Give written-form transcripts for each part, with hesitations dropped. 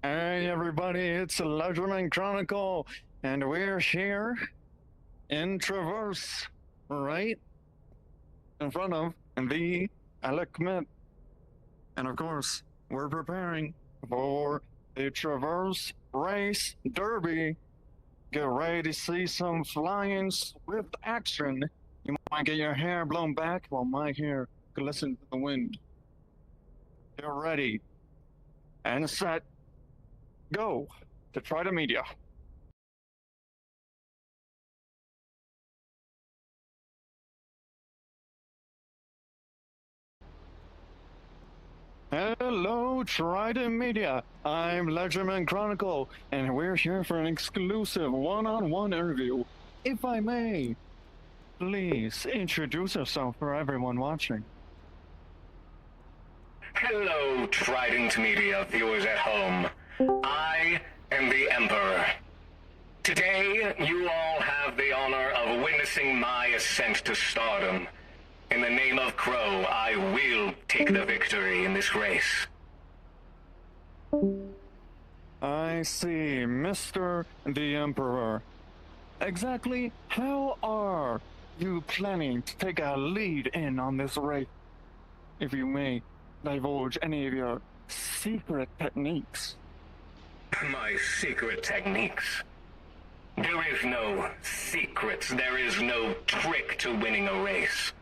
Hey everybody, it's Legend Chronicle, and we're here in Traverse, right in front of the Element. And of course, we're preparing for the Traverse Race Derby. Get ready to see some flying swift action. You might get your hair blown back while my hair glistens in the wind. Get ready and set. Go to Trident Media. Hello, Trident Media. I'm Legendman Chronicle, and we're here for an exclusive one-on-one interview. If I may, please introduce yourself for everyone watching. Hello, Trident Media viewers at home. I am the Emperor. Today, you all have the honor of witnessing my ascent to stardom. In the name of Crow, I will take the victory in this race. I see, Mr. the Emperor. Exactly how are you planning to take a lead in on this race? If you may divulge any of your secret techniques. My secret techniques? There is no secrets. There is no trick to winning a race.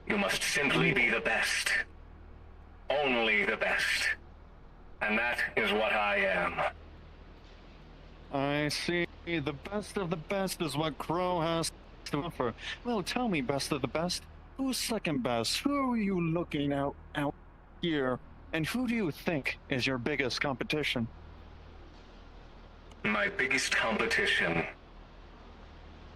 You must simply be the best. Only the best. And that is what I am. I see. The best of the best is what Crow has to offer. Well, tell me, best of the best. Who's second best? Who are you looking out here? And who do you think is your biggest competition? My biggest competition.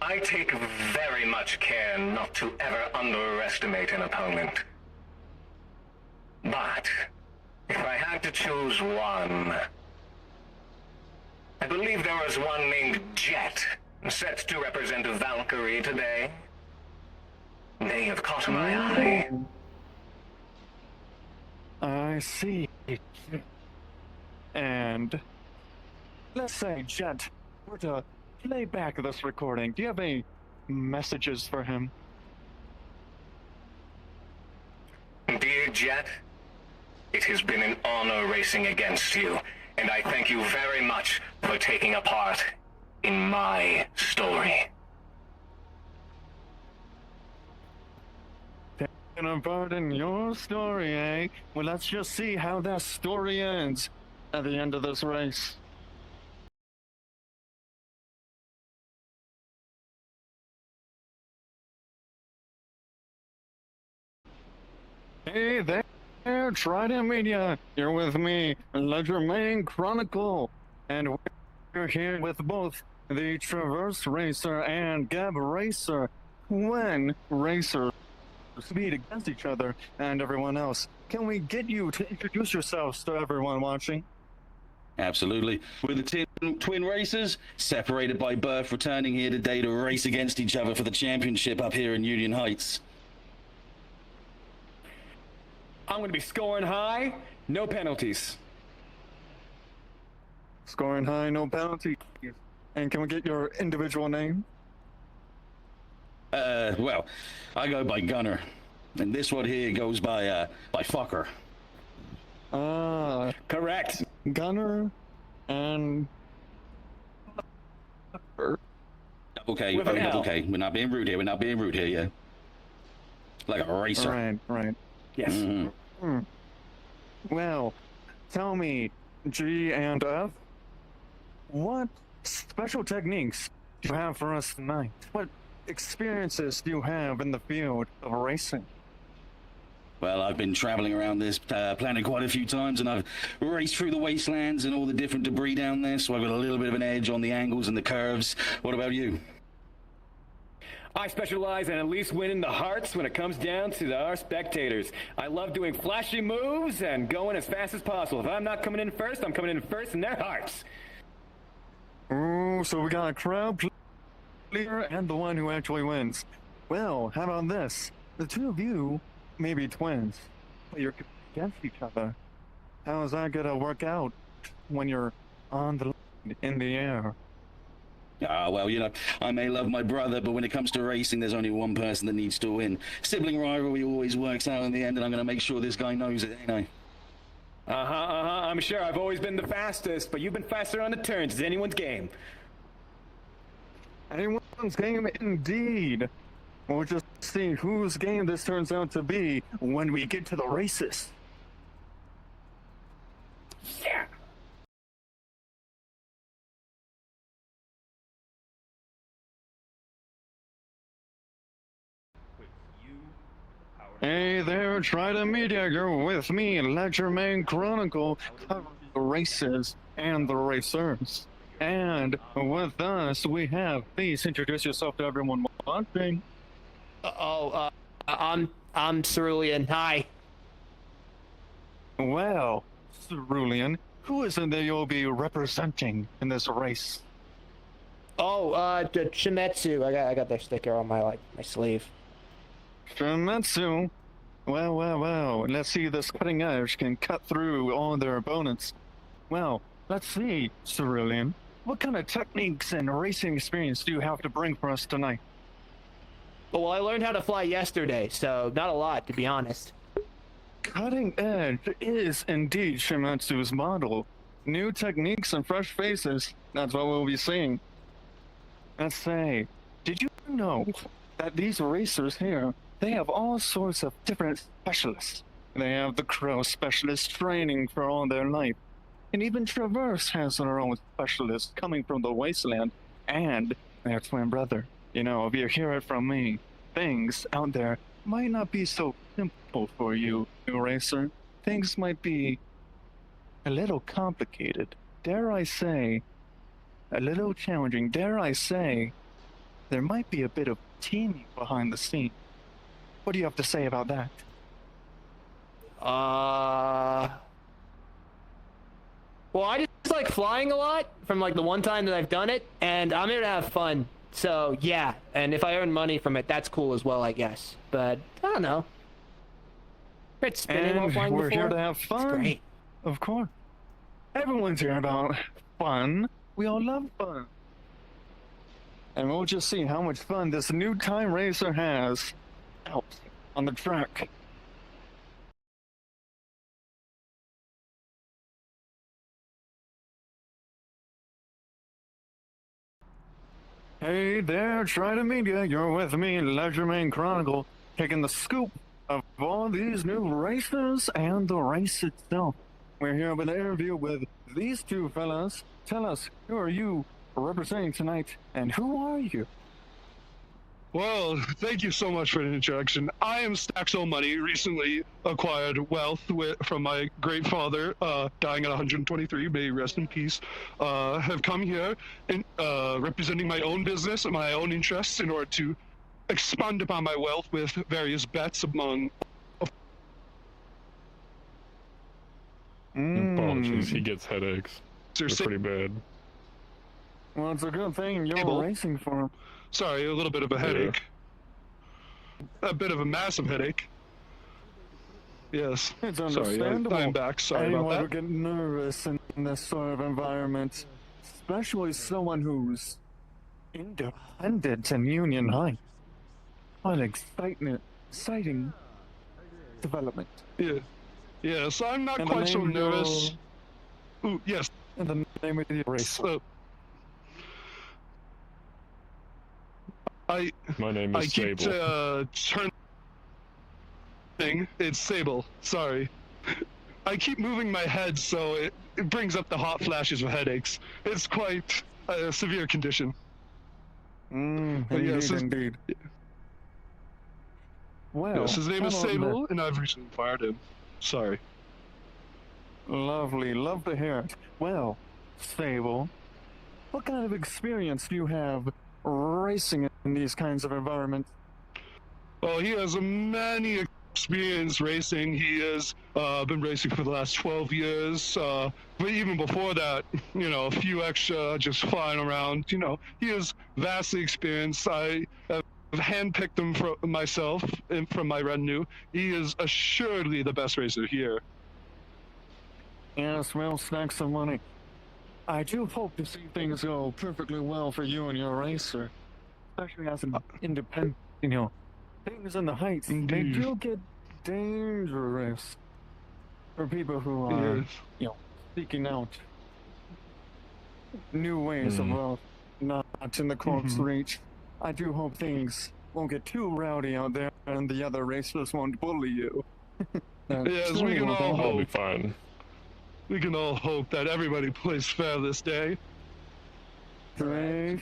I take very much care not to ever underestimate an opponent. But if I had to choose one, I believe there was one named Jet, set to represent Valkyrie today. They have caught my eye. I see. And let's say Jet were to play back this recording. Do you have any messages for him? Dear Jet, it has been an honor racing against you, and I thank you very much for taking a part in my story. Taking a part in your story, eh? Well, let's just see how that story ends at the end of this race. Hey there, Trident Media. You're with me, Legendman Chronicle, and we're here with both the Traverse Racer and Gab Racer. When racers meet against each other and everyone else, can we get you to introduce yourselves to everyone watching? Absolutely. We're the twin racers, separated by birth, returning here today to race against each other for the championship up here in Union Heights. I'm going to be scoring high, no penalties. Scoring high, no penalties. And can we get your individual name? Well, I go by Gunner, and this one here goes by Fucker. Correct. Gunner and... Okay, With an L. okay, we're not being rude here, yeah. Like a racer. Right. Yes. Mm-hmm. Well, tell me, G and F, what special techniques do you have for us tonight? What experiences do you have in the field of racing? Well, I've been traveling around this planet quite a few times, and I've raced through the wastelands and all the different debris down there, so I've got a little bit of an edge on the angles and the curves. What about you? I specialize in at least winning the hearts when it comes down to our spectators. I love doing flashy moves and going as fast as possible. If I'm not coming in first, I'm coming in first in their hearts. Ooh, so we got a crowd pleaser and the one who actually wins. Well, how about this? The two of you may be twins, but you're against each other. How is that gonna work out when you're on the in the air. Ah, well, I may love my brother, but when it comes to racing, there's only one person that needs to win. Sibling rivalry always works out in the end, and I'm going to make sure this guy knows it, ain't I? I'm sure I've always been the fastest, but you've been faster on the turns. It's anyone's game. Anyone's game, indeed. We'll just see whose game this turns out to be when we get to the races. Yeah. Hey there, Trident Media. You're with me, Ledgerman Chronicle, covering the races and the racers. And with us, we have, please introduce yourself to everyone watching. I'm Cerulean. Hi. Well, Cerulean, who is it that you'll be representing in this race? The Shimetsu. I got their sticker on my sleeve. Shimetsu. Well. Let's see if this cutting edge can cut through all their opponents. Well, let's see, Cerulean. What kind of techniques and racing experience do you have to bring for us tonight? Well, I learned how to fly yesterday, so not a lot, to be honest. Cutting edge is indeed Shimetsu's model. New techniques and fresh faces, that's what we'll be seeing. Let's say, did you know that these racers here, they have all sorts of different specialists? They have the Crow specialist training for all their life. And even Traverse has their own specialist coming from the wasteland, and their twin brother. If you hear it from me, things out there might not be so simple for you, new racer. Things might be a little complicated. Dare I say, a little challenging. Dare I say, there might be a bit of teaming behind the scene. What do you have to say about that? Well, I just like flying a lot from the one time that I've done it, and I'm here to have fun. So, yeah, and if I earn money from it, that's cool as well, I guess. But, I don't know. It's spinning while flying we're before. here to have fun. It's great. Of course. Everyone's here about fun. We all love fun. And we'll just see how much fun this new time racer has out on the track. Hey there, Trident Media. You're with me, Ledgerman Chronicle, taking the scoop of all these new races and the race itself. We're here with an interview with these two fellas. Tell us, who are you representing tonight, and who are you? Well, thank you so much for the introduction. I am Staxo Money, recently acquired wealth from my great father, dying at 123, may he rest in peace. Have come here representing my own business and my own interests in order to expand upon my wealth with various bets among... Apologies, he gets headaches. They're pretty bad. Well, it's a good thing you're racing for him. Sorry, a little bit of a headache. A bit of a massive headache. Yes. It's understandable. Sorry, I'm back. Sorry about Anyone that. would get nervous in this sort of environment, especially someone who's independent and union high. What an exciting development. Yeah. Yeah, so I'm not And quite the so name nervous. Ooh, yes. And the name of the race. My name is keep Sable. turning. It's Sable. Sorry. I keep moving my head, so it brings up the hot flashes of headaches. It's quite a severe condition. Indeed. Well, Yes, his name is hello Sable, and I've recently fired him. Sorry. Lovely, love to hear it. Well, Sable, what kind of experience do you have racing in these kinds of environments? Well, he has many experience racing. He has been racing for the last 12 years. But even before that, a few extra just flying around. He is vastly experienced. I have handpicked him for myself and from my retinue. He is assuredly the best racer here. Yes, Yes, well, stacks some money. I do hope to see things go perfectly well for you and your racer, especially as an independent. Things in the heights, they Indeed. do get dangerous for people who are, Yes. seeking out new ways of not in the close reach. I do hope things won't get too rowdy out there and the other racers won't bully you. Yes, we can all That'll be hope. fine. We can all hope that everybody plays fair this day. Great.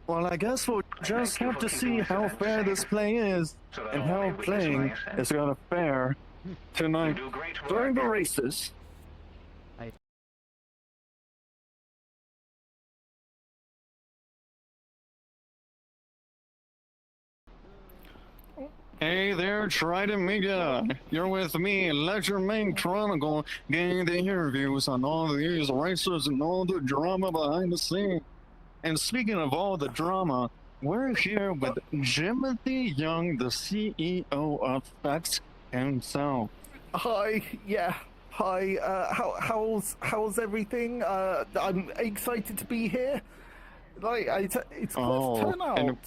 Well, I guess we'll just have to see how fair this play is and how playing is going to fare tonight during the races. Hey there, Trident Media. You're with me, Ledger Main Chronicle, getting the interviews on all these racers and all the drama behind the scenes. And speaking of all the drama, we're here with Jimothy Young, the CEO of Specs himself. Hi, yeah. Hi, how's everything? I'm excited to be here. It's quite a turnout. And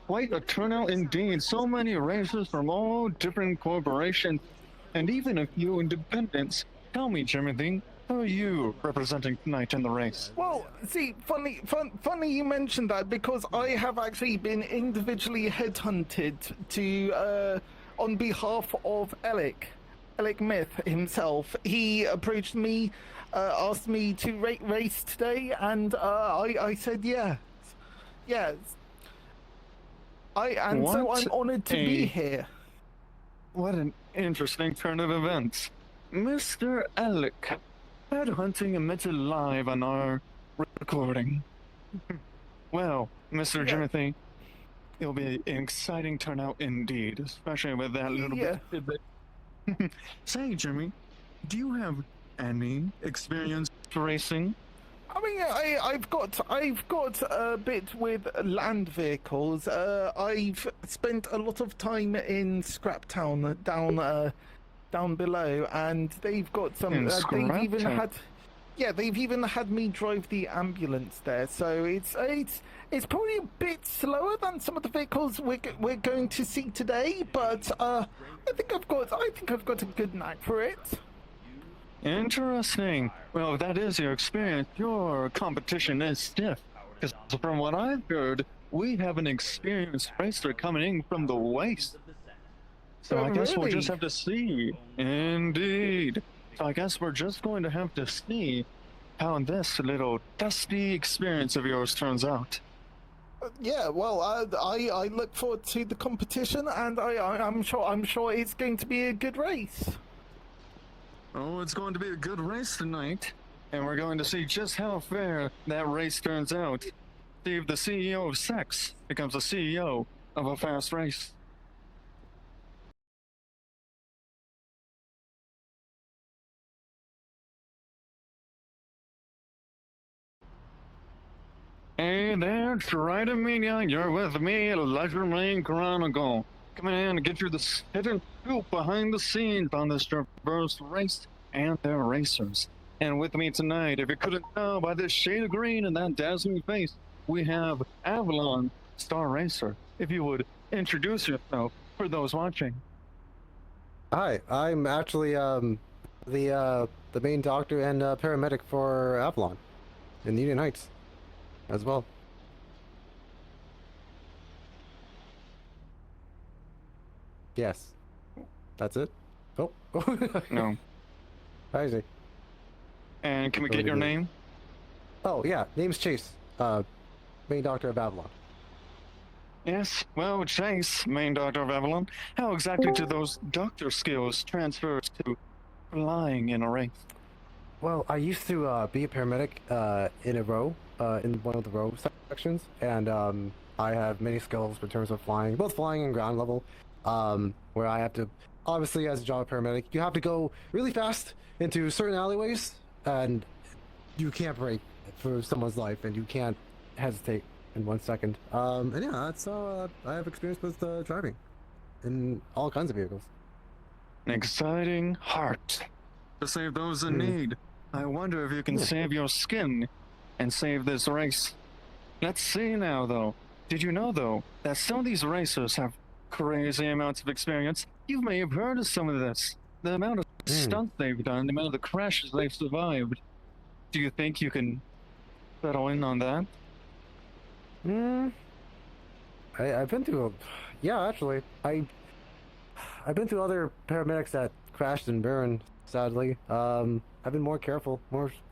quite a turnout indeed. So many racers from all different corporations, and even a few independents. Tell me, Jimothy, how are you representing tonight in the race? Well, see, funny you mentioned that, because I have actually been individually headhunted to, on behalf of Alec Myth himself. He approached me, asked me to race today, and I said yes. Yes. So I'm honored to be here. What an interesting turn of events. Mr. Alec, headhunting emitted live on our recording. Well, Mr. Jimothy, it'll be an exciting turnout indeed, especially with that little bit. Say, Jimmy, do you have any experience racing? I mean, I've got a bit with land vehicles. I've spent a lot of time in Scraptown down below, and they've got some. They've even had me drive the ambulance there. So it's probably a bit slower than some of the vehicles we're going to see today, but I think I've got a good knack for it. Interesting. Well, if that is your experience, your competition is stiff. Because from what I've heard, we have an experienced racer coming in from the West. So I guess we'll just have to see. Indeed. So I guess we're just going to have to see how this little dusty experience of yours turns out. Yeah, well, I look forward to the competition, and I'm sure it's going to be a good race. Oh, it's going to be a good race tonight, and we're going to see just how fair that race turns out. See if the CEO of Sex becomes the CEO of a fast race. Hey there, Trident Media. You're with me, Ledger Main Chronicle. Coming in to get you the hidden scoop behind the scenes on this traverse race and their racers. And with me tonight, if you couldn't tell by this shade of green and that dazzling face, we have Avalon Star Racer. If you would introduce yourself for those watching. Hi, I'm actually the main doctor and paramedic for Avalon in the Union Heights as well. Yes. That's it? Oh. No. I see. And can we get your name? Oh, yeah. Name's Chase. Main doctor of Avalon. Yes, well, Chase, main doctor of Avalon, how exactly do those doctor skills transfer to flying in a race? Well, I used to be a paramedic in a row, in one of the row sections, and I have many skills in terms of flying, both flying and ground level, where I have to, obviously as a job paramedic, you have to go really fast into certain alleyways, and you can't brake for someone's life, and you can't hesitate in 1 second. And yeah, that's I have experience with driving in all kinds of vehicles. An exciting heart to save those in need. I wonder if you can save your skin and save this race. Let's see now, though. Did you know, though, that some of these racers have crazy amounts of experience? You may have heard of some of this. The amount of stunts they've done, the amount of the crashes they've survived. Do you think you can settle in on that? I've been through actually. I've been through other paramedics that crashed and burned, sadly. I've been more careful.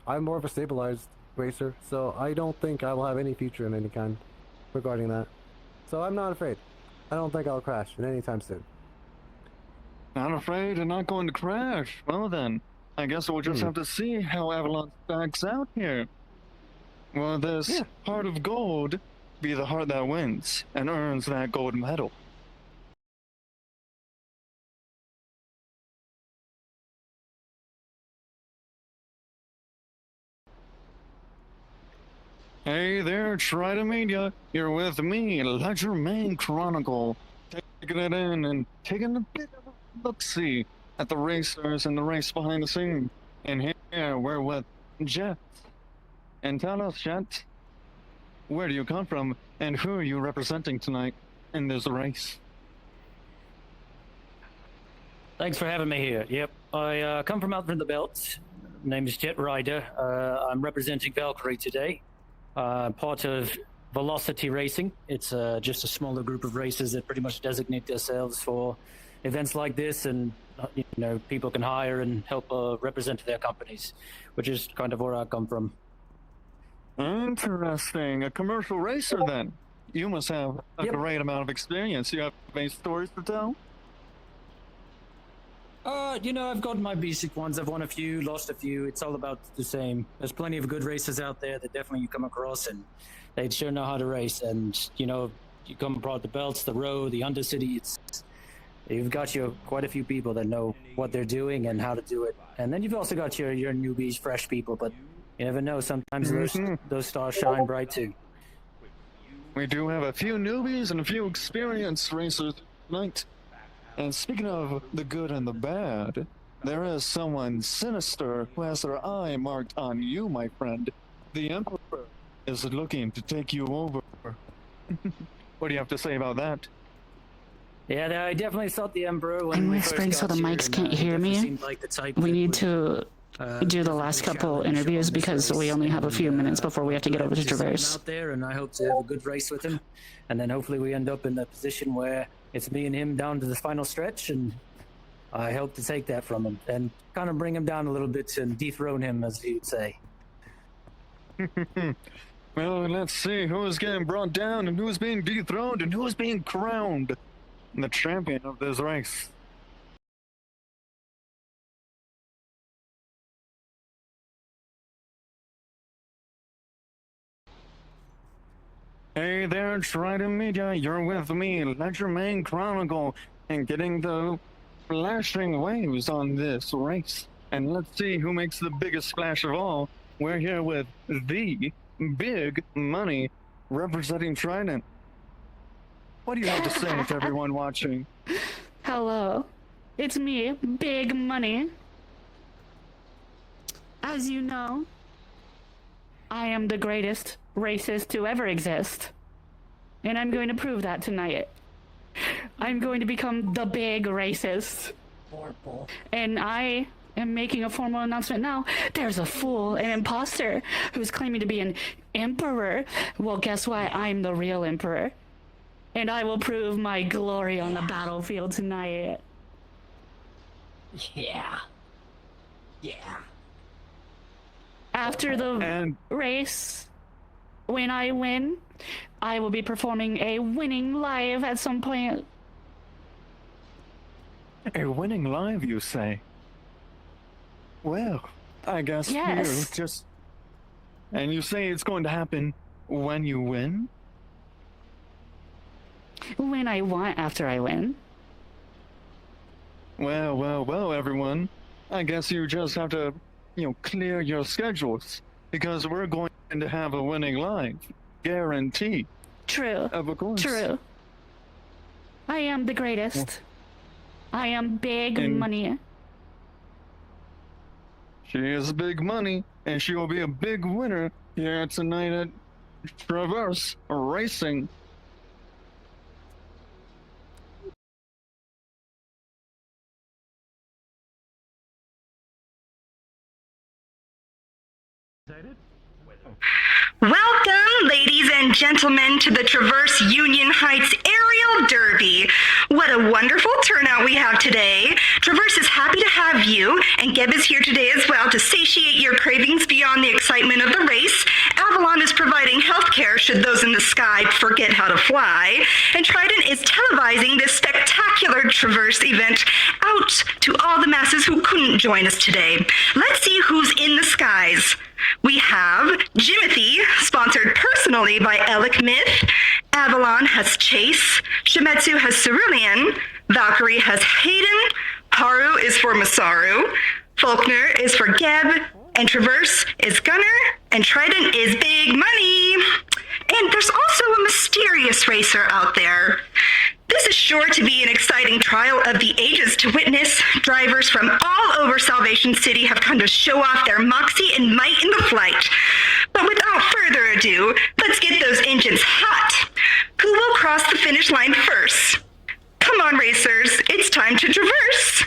I'm more of a stabilized racer, so I don't think I will have any future in any kind regarding that. So I'm not afraid. I don't think I'll crash in any time soon. Not afraid and not going to crash. Well then, I guess we'll just have to see how Avalon stacks out here. Will this heart of gold be the heart that wins and earns that gold medal? Hey there, Trident Media. You're with me, Ledger Main Chronicle, taking it in and taking a bit of a look-see at the racers and the race behind the scenes. And here we're with Jet. And tell us, Jet, where do you come from and who are you representing tonight in this race? Thanks for having me here. Yep, I come from out from the belt. Name is Jet Rider. I'm representing Valkyrie today. Part of Velocity Racing. It's just a smaller group of racers that pretty much designate themselves for events like this, and people can hire and help represent their companies, which is kind of where I come from. Interesting. A commercial racer, then. You must have a great amount of experience. You have any stories to tell? I've got my basic ones. I've won a few, lost a few. It's all about the same. There's plenty of good racers out there that definitely you come across, and they sure know how to race. And, you come across the belts, the road, the undercity. You've got quite a few people that know what they're doing and how to do it. And then you've also got your newbies, fresh people, but you never know. Sometimes those stars shine bright, too. We do have a few newbies and a few experienced racers tonight. And speaking of the good and the bad, there is someone sinister who has their eye marked on you, my friend. The Emperor is looking to take you over. What do you have to say about that? Yeah, I definitely thought the Emperor when I'm we whispering first so got the here, mics and, can't he hear definitely me. seemed like the type We that need would, to do the last couple interviews because we only have a few minutes before we have to get over to Traverse. Out there, and I hope to have a good race with him, and then hopefully we end up in the position where it's me and him down to the final stretch, and I hope to take that from him and kind of bring him down a little bit and dethrone him, as you'd say. Well, let's see who's getting brought down and who's being dethroned and who's being crowned the champion of this race. Hey there, Trident Media. You're with me, Ledger Main Chronicle, and getting the flashing waves on this race. And let's see who makes the biggest splash of all. We're here with the Big Money representing Trident. What do you have to say to everyone watching? Hello, it's me, Big Money. As you know, I am the greatest racist to ever exist. And I'm going to prove that tonight. I'm going to become the big racist. And I am making a formal announcement now. There's a fool, an imposter, who's claiming to be an emperor. Well, guess what? I'm the real emperor. And I will prove my glory on the battlefield tonight. Yeah. After the race, when I win, I will be performing a winning live at some point. A winning live, you say? Well, I guess Yes. you just... And you say it's going to happen when you win? When I want after I win. Well, everyone. I guess you just have to, clear your schedules. Because we're going to have a winning live. Guarantee. True. Of course. True. I am the greatest. I am Big Money. She is big money, and she will be a big winner here tonight at Traverse Racing. Welcome, ladies and gentlemen, to the Traverse Union Heights Aerial Derby. What a wonderful turnout we have today. Traverse is happy to have you, and Geb is here today as well to satiate your cravings beyond the excitement of the race. Avalon is providing health care should those in the sky forget how to fly, and Trident is televising this spectacular Traverse event out to all the masses who couldn't join us today. Let's see who's in the skies. We have Jimothy, sponsored personally by Alec Myth. Avalon has Chase. Shimetsu has Cerulean. Valkyrie has Hayden. Haru is for Masaru. Faulkner is for Geb. And Traverse is Gunner. And Trident is Big Money. And there's also a mysterious racer out there. This is sure to be an exciting trial of the ages to witness. Drivers from all over Salvation City have come to show off their moxie and might in the flight. But without further ado, let's get those engines hot. Who will cross the finish line first? Come on, racers, it's time to traverse.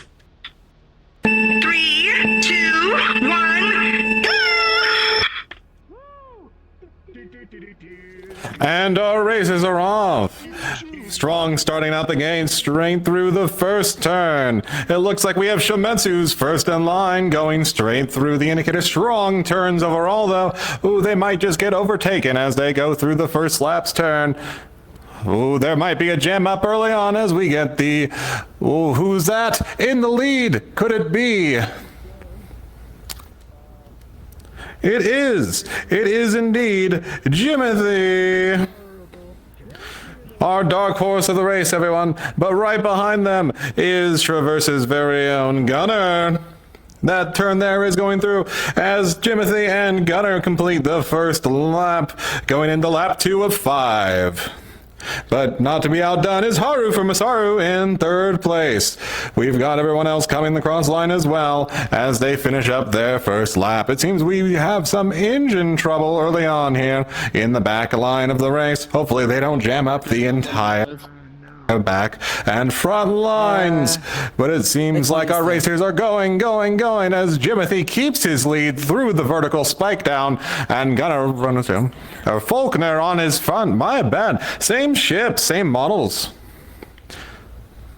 3, 2, 1, go! And our races are off. Strong starting out the gate straight through the first turn. It looks like we have Shimetsu's first in line going straight through the indicator. Strong turns overall though. Ooh, they might just get overtaken as they go through the first lap's turn. Ooh, there might be a jam up early on as we get the... Ooh, who's that in the lead? Could it be? It is indeed Jimothy. Our dark horse of the race, everyone. But right behind them is Traverse's very own Gunner. That turn there is going through as Jimothy and Gunner complete the first lap, going into lap 2 of 5. But not to be outdone is Haru from Masaru in third place. We've got everyone else coming the cross line as well as they finish up their first lap. It seems we have some engine trouble early on here in the back line of the race. Hopefully they don't jam up the entire back and front lines. But it seems like our racers are going as Jimothy keeps his lead through the vertical spike down and Gunner runs him. Faulkner on his front. My bad. Same ship, same models.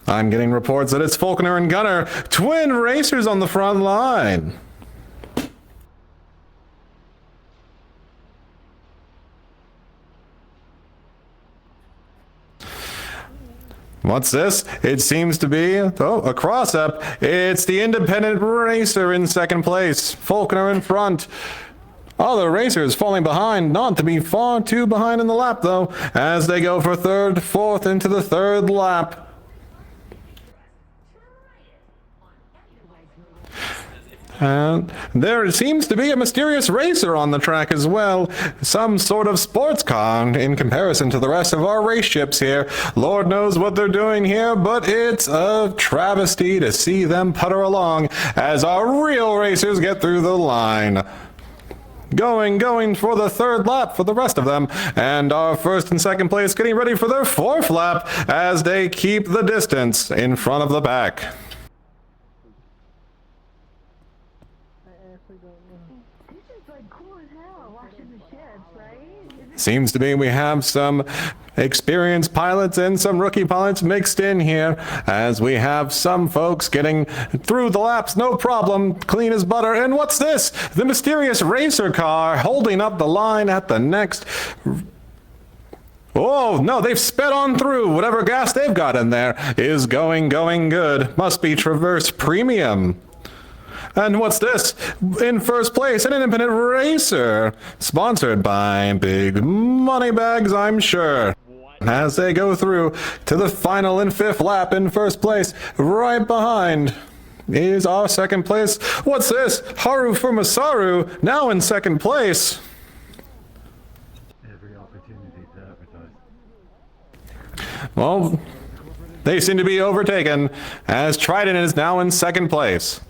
I'm getting reports that it's Faulkner and Gunner, twin racers on the front line. What's this? It seems to be, a cross-up. It's the independent racer in second place. Faulkner in front. Other racers falling behind, not to be far too behind in the lap, though, as they go for third, fourth into the third lap. And there seems to be a mysterious racer on the track as well. Some sort of sports car in comparison to the rest of our race ships here. Lord knows what they're doing here, but it's a travesty to see them putter along as our real racers get through the line. Going for the third lap for the rest of them. And our first and second place getting ready for their fourth lap as they keep the distance in front of the pack. Seems to be we have some experienced pilots and some rookie pilots mixed in here as we have some folks getting through the laps, no problem, clean as butter. And what's this? The mysterious racer car holding up the line at the next... Oh, no, they've sped on through. Whatever gas they've got in there is going good. Must be Traverse Premium. And what's this? In first place, an independent racer. Sponsored by Big Money Bags, I'm sure. As they go through to the final and fifth lap in first place, right behind is our second place. What's this? Haru for Masaru, now in second place. Every opportunity to advertise. Well, they seem to be overtaken as Trident is now in second place.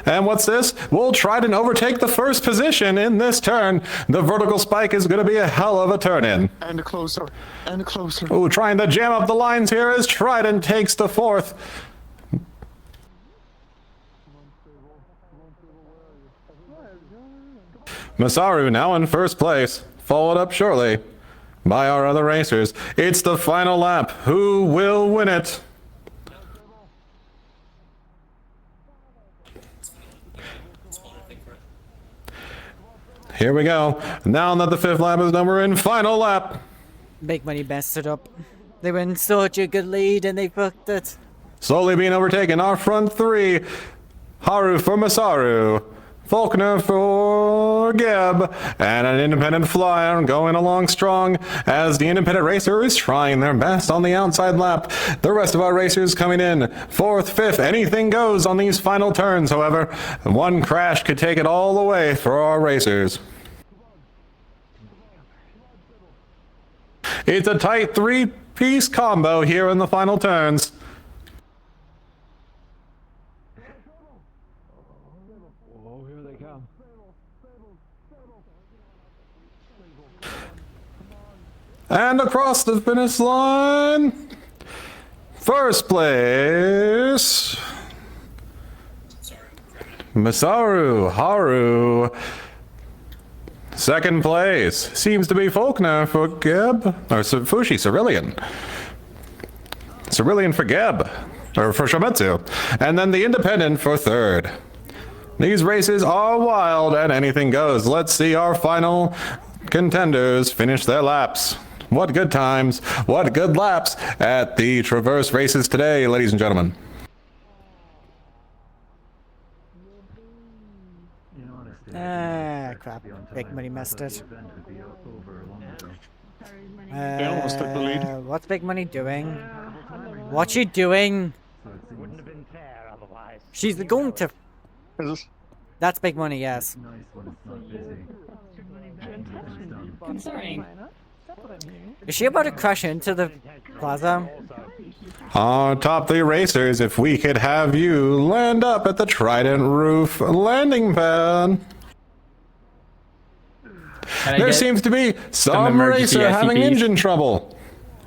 And what's this? Will Trident overtake the first position in this turn? The vertical spike is going to be a hell of a turn-in. And closer. And closer. Ooh, trying to jam up the lines here as Trident takes the fourth. Masaru now in first place, followed up shortly by our other racers. It's the final lap. Who will win it? Here we go. Now that the fifth lap is done, we're in final lap. Big Money messed it up. They were in such a good lead and they fucked it. Slowly being overtaken, our front three. Haru for Masaru, Faulkner for Geb, and an independent flyer going along strong as the independent racer is trying their best on the outside lap. The rest of our racers coming in fourth, fifth, anything goes on these final turns. However, one crash could take it all away for our racers. It's a tight three-piece combo here in the final turns. And across the finish line, first place, Masaru, Haru. Second place seems to be Faulkner for Geb, or Fushi, Cerulean. Cerulean for Geb, or for Shometsu. And then the independent for third. These races are wild and anything goes. Let's see our final contenders finish their laps. What good times, what good laps at the Traverse races today, ladies and gentlemen. Ah, crap. Big Money messed it. almost took the lead. What's Big Money doing? What's she doing? Wouldn't have been fair otherwise. She's going to... Is this? That's Big Money, yes. Is she about to crash into the plaza? Our top three racers, if we could have you land up at the Trident roof landing pad. There seems to be some racer having engine trouble.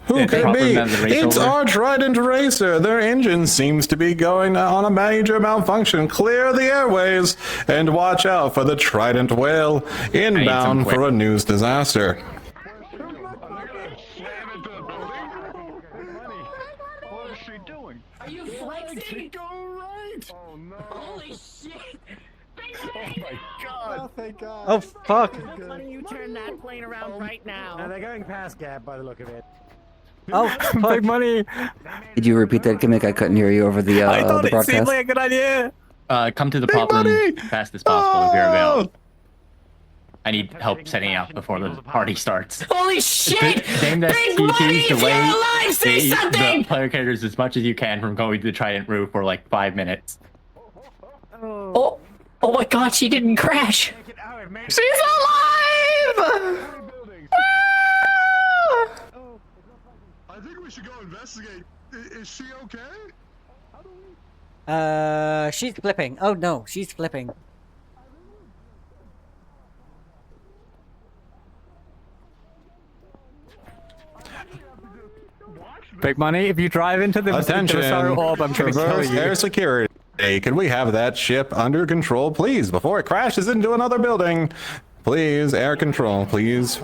Who could it be? It's our Trident racer. Their engine seems to be going on a major malfunction. Clear the airways and watch out for the Trident whale inbound for a news disaster. What is she doing? Are you flexing? Go right! Oh no! Holy shit! Oh my god! Oh, thank God. Oh, fuck. Why don't you turn that plane around right now? And they're going past Gab by the look of it. Oh, Big Money. Did you repeat that gimmick? I couldn't hear you over the I thought the it broadcast. seemed like a good idea. Come to the pop room fast as possible if you're available. I need help setting out before the party starts. Holy shit! Same as Big Money, CTs if delay you're alive, say something! the player characters as much as you can from going to the Trident roof for like 5 minutes. Oh my god, she didn't crash! She's alive! I think we should go investigate. Is she okay? She's flipping. Oh no, she's flipping. Big Money, if you drive into the Attention, orb, I'm going to tell Traverse you. Air Security. Hey, can we have that ship under control, please, before it crashes into another building? Please, air control, please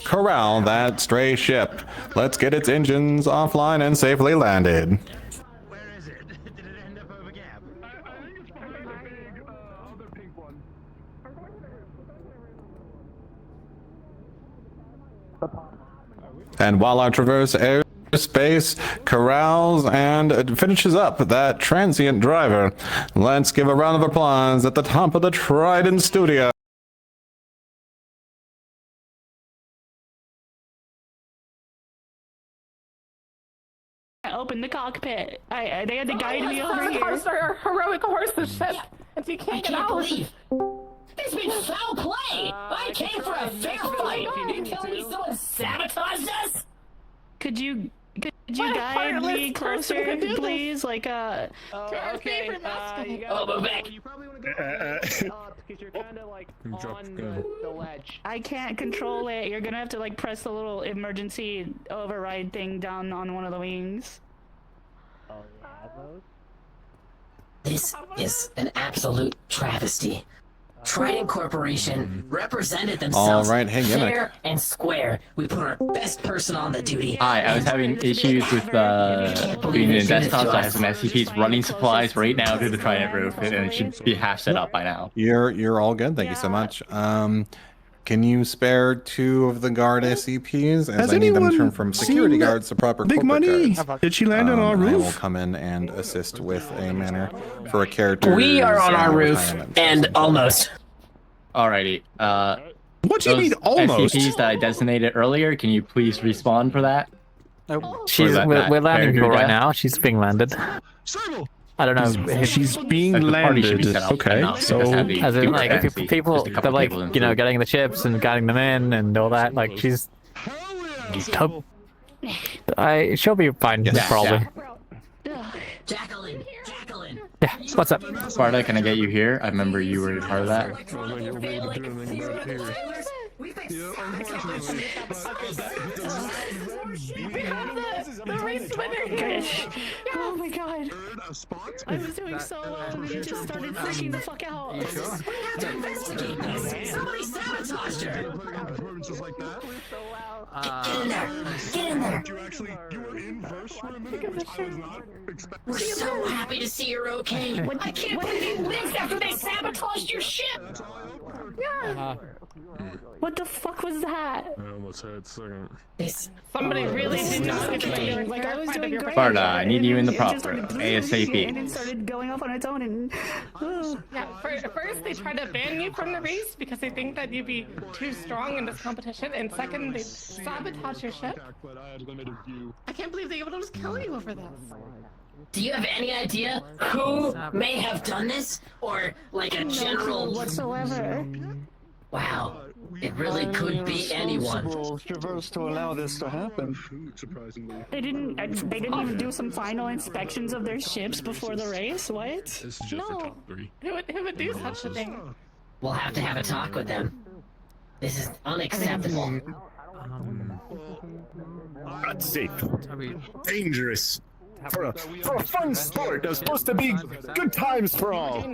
corral that stray ship. Let's get its engines offline and safely landed. Where is it? Did it end up over Gab? I think it's behind the big, other pink one. And while our Traverse Airspace corrals and finishes up that transient driver, let's give a round of applause at the top of the Trident studio. Open the cockpit. They had to guide me over here. Our heroic horse the ship, and you can't get out. There's been foul play! I came for a fair fight! You're telling me someone sabotaged us? Could you guide me closer, please? Like, okay, you oh, move back! up because you're kind of like Drop on the- the ledge. I can't control it. You're gonna have to like press the little emergency override thing down on one of the wings. Oh yeah, those. This is an absolute travesty. Trident Corporation represented themselves All right, hey, Gimmick. fair and square. We put our best person on the duty. Hi, I was having issues with being in desktop, so I have some SCPs running supplies right now to the Trident roof, and it should be half set up by now. You're all good. Thank you so much. Can you spare 2 of the guard SCPs? As I need them turned from security guards to proper Big corporate money? guards. Did she land on our I will roof? come in and assist with a manner for a character. We are on our roof, and almost. Alrighty. What do you those mean almost? SCPs that I designated earlier, can you please respawn for that? We're landing her right now. She's being landed. I don't know. She's being Like, the party should be landed. set up Okay, enough, so just have the As in, super like, fancy, people, just a couple they're like, people in you know, food. getting the chips and guiding them in and all that. Like, she's. She'll be fine, Yes. probably. Jacqueline. Yeah, what's up? Sparta, can I get you here? I remember you were part of that. The race winner! Oh my god. I was doing so well and then it just started freaking the fuck out. We have to investigate this. Somebody sabotaged her. Get in there. Get in there. You were in first for a minute, which I was not expecting. We're so happy to see you're okay. I can't believe you lived after they sabotaged your ship. Yeah. What the fuck was that? I almost had second. Somebody really did not get me. Like I was doing great. Sparta, I need you in the And it just proper started ASAP. and it started going off on its own and. Yeah, first they try to ban you from the race because they think that you'd be too strong in this competition, and second they sabotage your ship. I can't believe they would just kill you over this. Do you have any idea who may have done this? Or like a general whatsoever. Wow. It really could be anyone. Traverse to allow this to happen. They didn't even do some final inspections of their ships before the race. What? No. Who would do such a thing? We'll have to have a talk with them. This is unacceptable. Not safe. Dangerous. For a fun sport, there's supposed to be good times for all.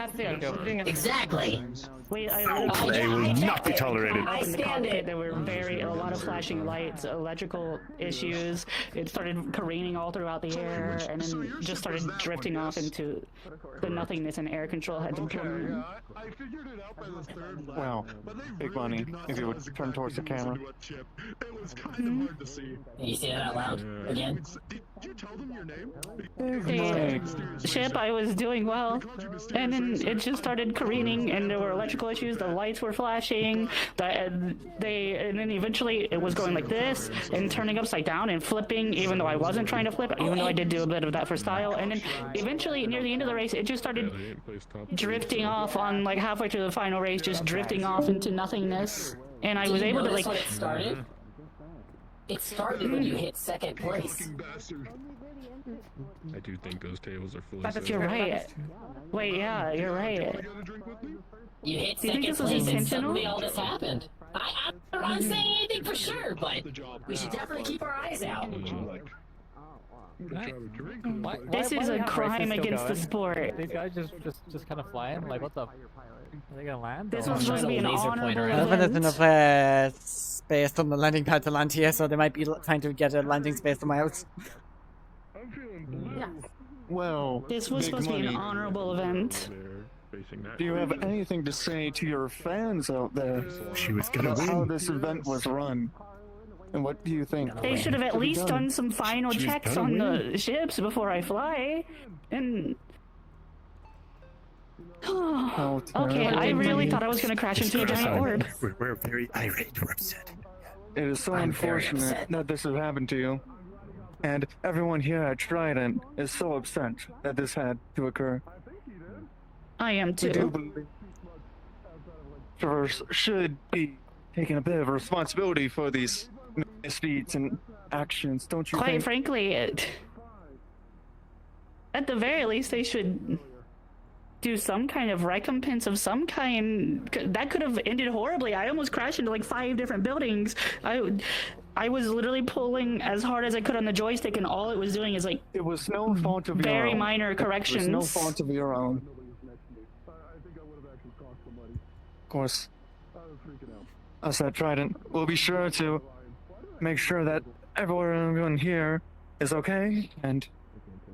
Exactly. Wait, They will not be tolerated. In the cockpit, there were a lot of flashing lights, electrical issues. It started careening all throughout the air, and then just started drifting off into the nothingness, and air control had to plummet. Wow, big money. If you would turn towards the camera. Can you say that out loud again? The ship, I was doing well, and then it just started careening, and there were electrical issues. The lights were flashing. And then eventually it was going like this and turning upside down and flipping, even though I wasn't trying to flip, even though I did do a bit of that for style. And then eventually, near the end of the race, it just started drifting off on like halfway through the final race, just drifting off into nothingness. And I was able to like. When it started? It started when you hit second place. I do think those tables are full. You're right. Wait, yeah, you're right. You hit Do you think second this was place and intentional? suddenly all this happened. I'm not saying anything for sure, but we should definitely keep our eyes out. This is a crime against the sport. These guys just kind of flying. Like, what the? Are they gonna land? This was supposed to be an honorable I event. don't think there's enough space on the landing pad to land here, so they might be trying to get a landing space somewhere else. Well, This was big supposed to be an money. honorable event. Do you have anything to say to your fans out there She was gonna about how win. this event was run? And what do you think? They should have at could be least done some final She's checks gonna on win. the ships before I fly. And okay, I really thought I was gonna crash into a giant orb. We're very irate. We're upset. It is so I'm very unfortunate upset. that this has happened to you. And everyone here at Trident is so upset that this had to occur. I am We do too. believe Traverse should be taking a bit of responsibility for these misdeeds and actions, don't you Quite think? frankly, at the very least, they should do some kind of recompense of some kind. That could have ended horribly. I almost crashed into like 5 different buildings. I was literally pulling as hard as I could on the joystick, and all it was doing is like It was no fault of your own. very minor corrections. It was no fault of your own. Of course. Us at Trident, we'll be sure to make sure that everyone here is okay, and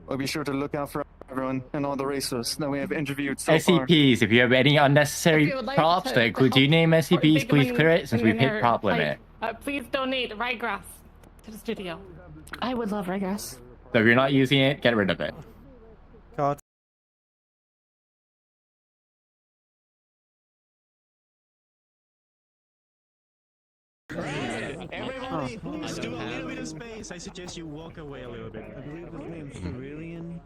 we'll be sure to look out for everyone and all the racers that we have interviewed so far. SCPs, if you have any unnecessary props that include name SCPs, please clear it since we've hit prop limit. Please donate ryegrass to the studio. I would love ryegrass. So if you're not using it, get rid of it. God. Everybody, please do a little bit of space. I suggest you walk away a little bit. I believe his name's Cerulean.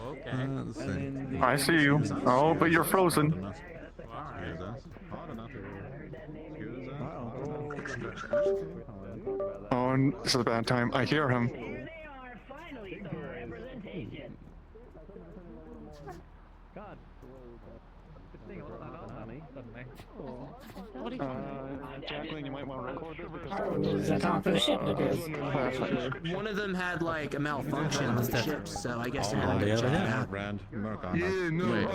Okay. I see you. Oh, but you're frozen. Oh, this is a bad time. I hear him. Jacqueline, you might want to record this. One of them had like a malfunction on the ship, so I guess they're gonna check it out. Yeah, no,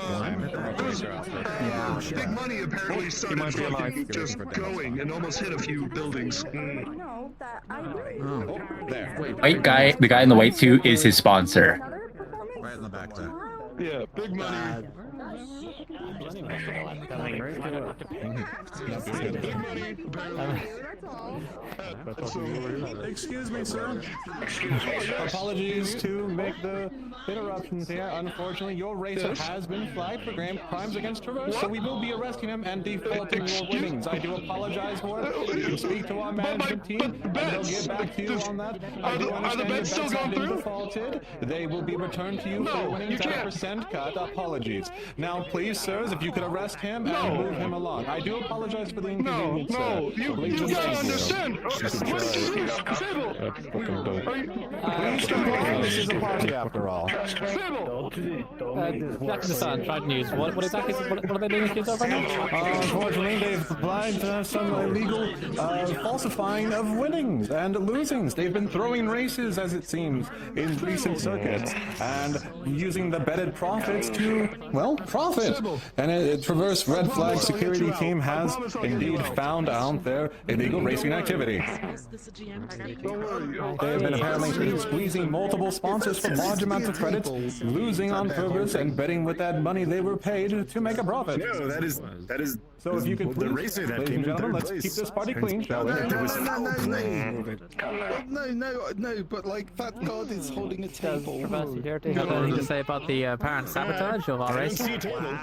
Big Money apparently started fucking just going and almost hit a few buildings. White guy, the guy in the white suit is his sponsor. Right in the back there. Yeah, Big Money. Excuse me, sir. Apologies to make the interruptions here. Unfortunately, your racer has been flagged for crimes against Traverse, so we will be arresting him and defaulting your winnings. I do apologize for it. You can speak to our management team, and they'll get back to you on that. I do understand the bets have been defaulted. They will be returned to you for your winnings at a percent cut. Apologies. Now, please, sirs, if you could arrest him and move him along. I do apologize for the inconvenience, sir. You gotta understand. Please stop off. This is a party after all. Back to the sun, Trident News. What exactly what are they doing kids over now? Unfortunately, they've applied some illegal falsifying of winnings and losings. They've been throwing races, as it seems, in recent circuits, and using the betted profits to, well, profit. And Traverse Red Flag security team has indeed found out their illegal racing activity. They have been apparently squeezing multiple sponsors for large amounts of credits, losing on purpose, and betting with that money they were paid to make a profit. No, that is. So if you could please, ladies and gentlemen, let's keep this party clean, shall we? No, but like that guard is holding a table. Traverse, you dare to have anything to say about the apparent sabotage of our race? Sabotage?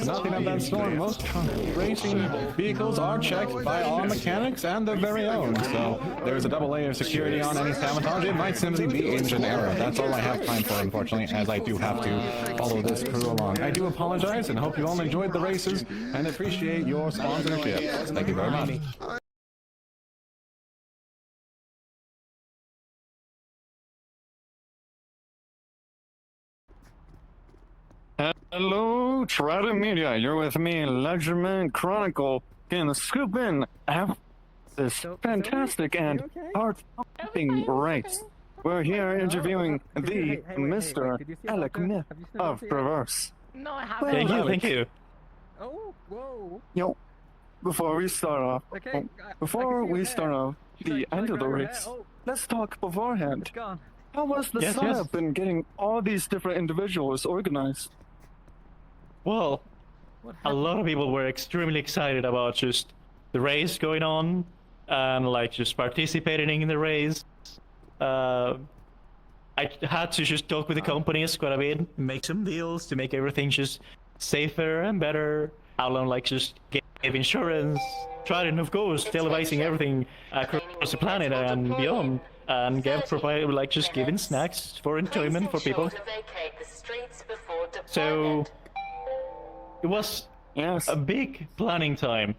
Nothing of that sort. Most racing vehicles are checked by our mechanics and their very own, so there's a double layer of security on any sabotage. It might simply be engine error. That's all I have time for, unfortunately, as I do have to follow this crew along. I do apologize and hope you all enjoyed the races and appreciate your sponsorship. Thank you very much. Hello, Trident Media. You're with me, Leisureman Chronicle. Can scoop in after this fantastic and heart-pumping race. We're here interviewing the Mr. Alec Myth of Traverse. No, I haven't. Thank you. Oh, whoa. Yo, before we start off, the end of the race, let's talk beforehand. How was the setup in getting all these different individuals organized? Well, a lot of people were extremely excited about just the race going on and like just participating in the race. I had to just talk with the companies quite a bit, make some deals to make everything just safer and better. Alan like just gave insurance, Trident of course, televising everything across the planet and beyond, and provided like just giving snacks for enjoyment for people. So it was a big planning time,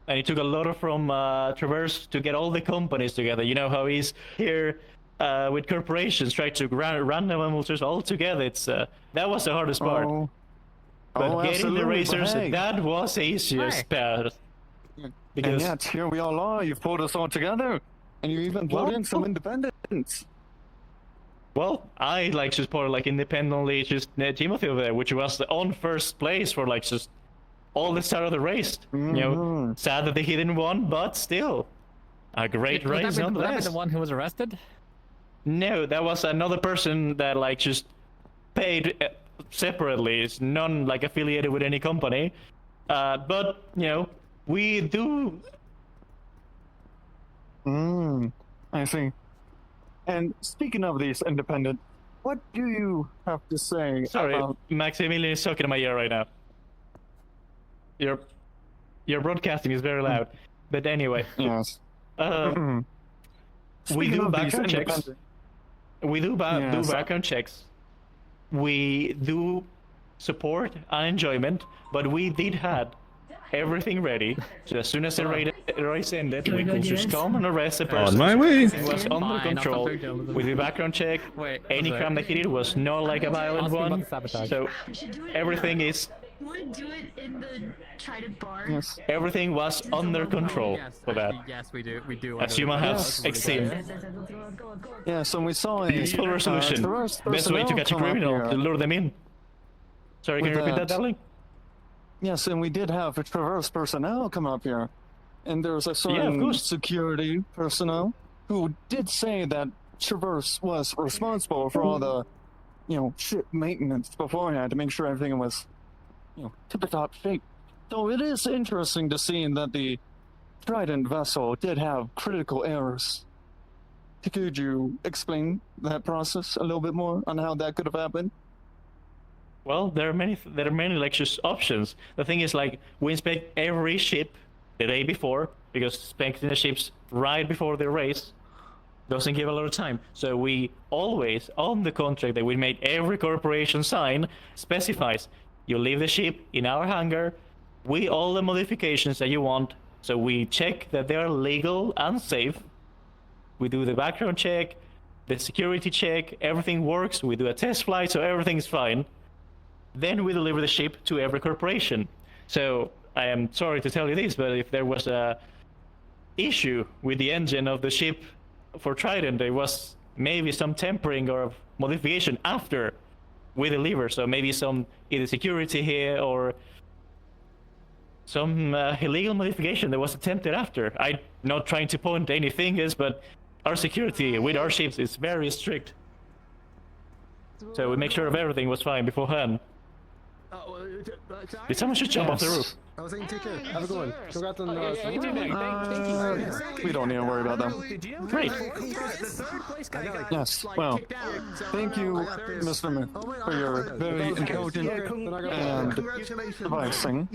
and it took a lot from Traverse to get all the companies together. You know how he's here with corporations trying to run the motors all together. It's that was the hardest part. But getting the racers, that was the easiest part. Because and yet, here we all are. You've pulled us all together, and you even brought in some independents. Well, I like just put like independently just Timothy over there, which was on first place for like just all the start of the race. You know, sad that he didn't win, but still a great race nonetheless. Was that the one who was arrested? No, that was another person that like just paid separately. It's non like affiliated with any company, but you know we do. I see. And speaking of these independent, what do you have to say? Sorry, about... Maximilian is talking in my ear right now. Your broadcasting is very loud. But anyway. Yes. We do background checks. We do background checks. We do support and enjoyment, but we did have everything ready. So as soon as the race ended, we could just come and arrest the person. On my way. It was under control. With the background check, any crime that he did was not like a violent one. So everything is. Want to do it in the Trident bar? Yes. Everything was under control for that. Yes, we do. We do. As you might have seen. Yeah, so we saw a peaceful resolution. Best way to catch a criminal, to lure them in. Sorry, can you repeat that, darling? Yes, and we did have a Traverse personnel come up here. And there was a certain security personnel who did say that Traverse was responsible for all the, ship maintenance beforehand to make sure everything was, tip-top shape. So it is interesting to see that the Trident vessel did have critical errors. Could you explain that process a little bit more on how that could have happened? Well, there are many like just options. The thing is, like, we inspect every ship the day before, because inspecting the ships right before the race doesn't give a lot of time. So we always, on the contract that we made every corporation sign, specifies you leave the ship in our hangar with all the modifications that you want. So we check that they are legal and safe. We do the background check, the security check, everything works. We do a test flight, so everything's fine. Then we deliver the ship to every corporation. So I am sorry to tell you this, but if there was a issue with the engine of the ship for Trident, there was maybe some tempering or modification after we deliver. So maybe some either security here or some illegal modification that was attempted after. I'm not trying to point any fingers, but our security with our ships is very strict. So we make sure of everything was fine beforehand. Did someone just jump off the roof? I was saying, take care. Have a good one. Congrats on we don't need to worry about them. Great. Yes, well, thank you, Mr. Smith, for your very intelligent and advising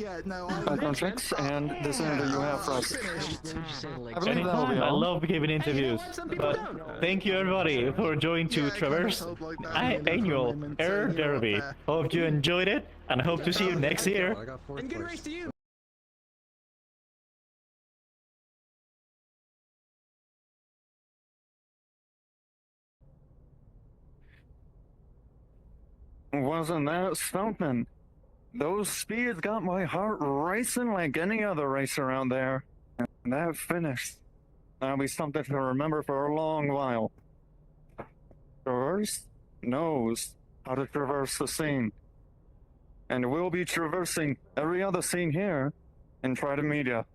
background checks and this interview you have for us. Anytime. I love giving interviews. But thank you, everybody, for joining to Traverse Annual Air Derby. Hope you enjoyed it, and hope to see you next year. And good race to you. Wasn't that something? Those speeds got my heart racing like any other racer out there. And that finish, that'll be something to remember for a long while. Traverse knows how to traverse the scene. And we'll be traversing every other scene here in Trident Media.